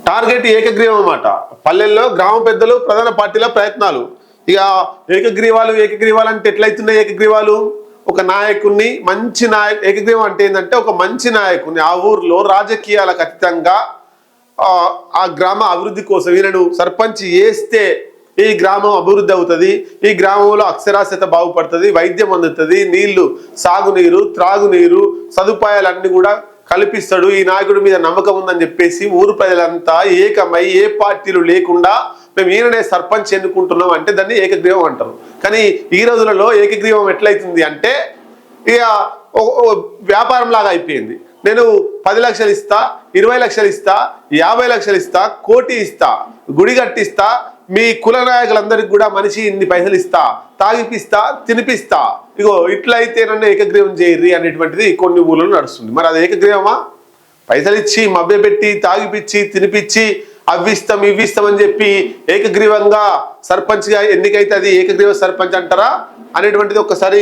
Target ఏకగ్రీవం అన్నమాట. పల్లెల్లో గ్రామ పెద్దలు ప్రధాన పార్టీల ప్రయత్నాలు. ఇక ఏకగ్రీవాలు అంటే ఎట్లయితున్నాయి ఏకగ్రీవాలు? ఒక నాయకుడిని మంచి ఏకగ్రీవం అంటే ఏంటంటే ఒక మంచి నాయకుడిని ఆ ఊర్లో రాజకీయాలకు అతీతంగా ఆ గ్రామ అభివృద్ధి కోసం ఈయనను సర్పంచ్ చేస్తే ఈ గ్రామం అభివృద్ధి అవుతుంది, ఈ గ్రామంలో అక్షరాస్యత బాగుపడుతుంది, వైద్యం అందుతుంది, నీళ్లు, సాగునీరు, త్రాగునీరు సదుపాయాలన్నీ కూడా కల్పిస్తాడు, ఈ నాయకుడి మీద నమ్మకం ఉందని చెప్పేసి ఊరు ప్రజలంతా ఏకమై ఏ పార్టీలు లేకుండా మేము ఈయననే సర్పంచ్ ఎన్నుకుంటున్నాం అంటే దాన్ని ఏకగ్రీవం అంటారు. కానీ ఈ రోజులలో ఏకగ్రీవం ఎట్లయితుంది అంటే ఇక వ్యాపారం లాగా అయిపోయింది. నేను 10 లక్షలు ఇస్తా, 20 లక్షలు ఇస్తా, 50 లక్షలు ఇస్తా, కోటి ఇస్తా, గుడి కట్టిస్తా, మీ కుల నాయకులందరికి కూడా మనిషి ఇన్ని పైసలు ఇస్తా, తాగిపిస్తా, తినిపిస్తా, ఇగో ఇట్లయితే నన్ను ఏకగ్రీవం చేయర్రి అనేటువంటిది కొన్ని ఊళ్ళలో నడుస్తుంది. మరి అది ఏకగ్రీవమా? పైసలు ఇచ్చి మభ్యపెట్టి తాగిపిచ్చి తినిపించి ఇవ్విస్తాం అని చెప్పి ఏకగ్రీవంగా సర్పంచ్గా ఎన్నికైతే అది ఏకగ్రీవ సర్పంచ్ అంటారా అనేటువంటిది ఒకసారి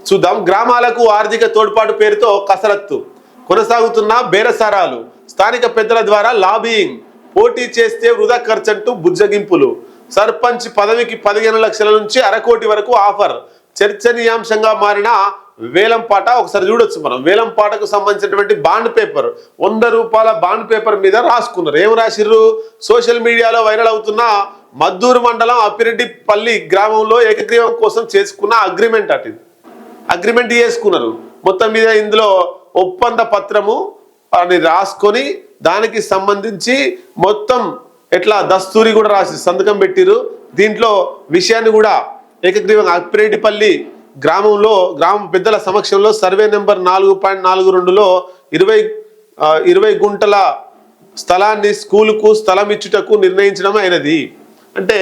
చూద్దాం. గ్రామాలకు ఆర్థిక తోడ్పాటు పేరుతో కసరత్తు కొనసాగుతున్న బేరసారాలు, స్థానిక పెద్దల ద్వారా లాబియింగ్, పోటీ చేస్తే వృధా ఖర్చంటూ బుజ్జగింపులు, సర్పంచ్ పదవికి 15 లక్షల నుంచి 1/2 కోటి వరకు ఆఫర్, చర్చనీయాంశంగా మారిన వేలంపాట. ఒకసారి చూడొచ్చు మనం వేలంపాటకు సంబంధించినటువంటి బాండ్ పేపర్, 100 రూపాయల బాండ్ పేపర్ మీద రాసుకున్నారు. ఏం రాసిర్రు? సోషల్ మీడియాలో వైరల్ అవుతున్న మద్దూరు మండలం అప్పిరెడ్డిపల్లి గ్రామంలో ఏకగ్రీవం కోసం చేసుకున్న అగ్రిమెంట్ అగ్రిమెంట్ చేసుకున్నారు. మొత్తం మీద ఇందులో ఒప్పంద పత్రము అని రాసుకొని దానికి సంబంధించి మొత్తం ఎట్లా దస్తూరి కూడా రాసి సంతకం పెట్టిరు. దీంట్లో విషయాన్ని కూడా ఏకగ్రీవంగా అప్పిరెడ్డిపల్లి గ్రామంలో గ్రామ పెద్దల సమక్షంలో సర్వే నెంబర్ 4.42లో 20 గుంటల స్థలాన్ని స్కూలుకు స్థలం ఇచ్చుటకు నిర్ణయించడం అయినది. అంటే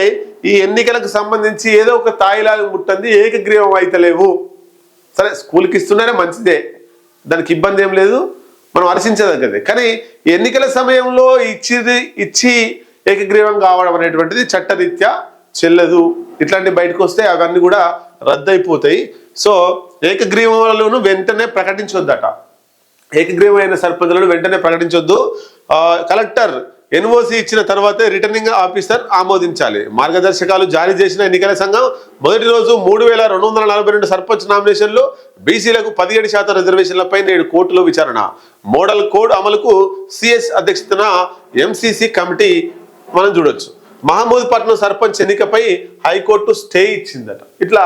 ఈ ఎన్నికలకు సంబంధించి ఏదో ఒక తాయిలాగా ముట్టంది, ఏకగ్రీవం అయితలేవు. సరే స్కూల్కి ఇస్తున్నారే మంచిదే, దానికి ఇబ్బంది ఏం లేదు, మనం హర్షించదగ్గదే. కానీ ఎన్నికల సమయంలో ఇచ్చి ఏకగ్రీవం కావడం అనేటువంటిది చట్టరీత్యా చెల్లదు. ఇట్లాంటి బయటకు వస్తే అవన్నీ కూడా రద్దయిపోతాయి. సో ఏకగ్రీవాలను వెంటనే ప్రకటించొద్దట, ఏకగ్రీవమైన సర్పంచులను వెంటనే ప్రకటించొద్దు. కలెక్టర్ ఎన్ఓసి ఇచ్చిన తర్వాతే రిటర్నింగ్ ఆఫీసర్ ఆమోదించాలి. మార్గదర్శకాలు జారీ చేసిన ఎన్నికల సంఘం మొదటి రోజు 3242 సర్పంచ్ నామినేషన్లు, బీసీలకు 17% రిజర్వేషన్లపై నేడు కోర్టులో విచారణ. మోడల్ కోడ్ అమలుకు సిఎస్ అధ్యక్షతన ఎంసీసీ కమిటీ మనం చూడొచ్చు. మహమూద్పట్నం సర్పంచ్ ఎన్నికపై హైకోర్టు స్టే ఇచ్చిందట. ఇట్లా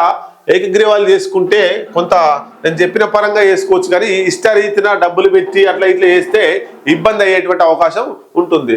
ఏకగ్రీవాలు చేసుకుంటే కొంత నేను చెప్పిన పరంగా చేసుకోవచ్చు, కానీ ఇష్టరీతిన డబ్బులు పెట్టి అట్లా ఇట్లా చేస్తే ఇబ్బంది అయ్యేటువంటి అవకాశం ఉంటుంది.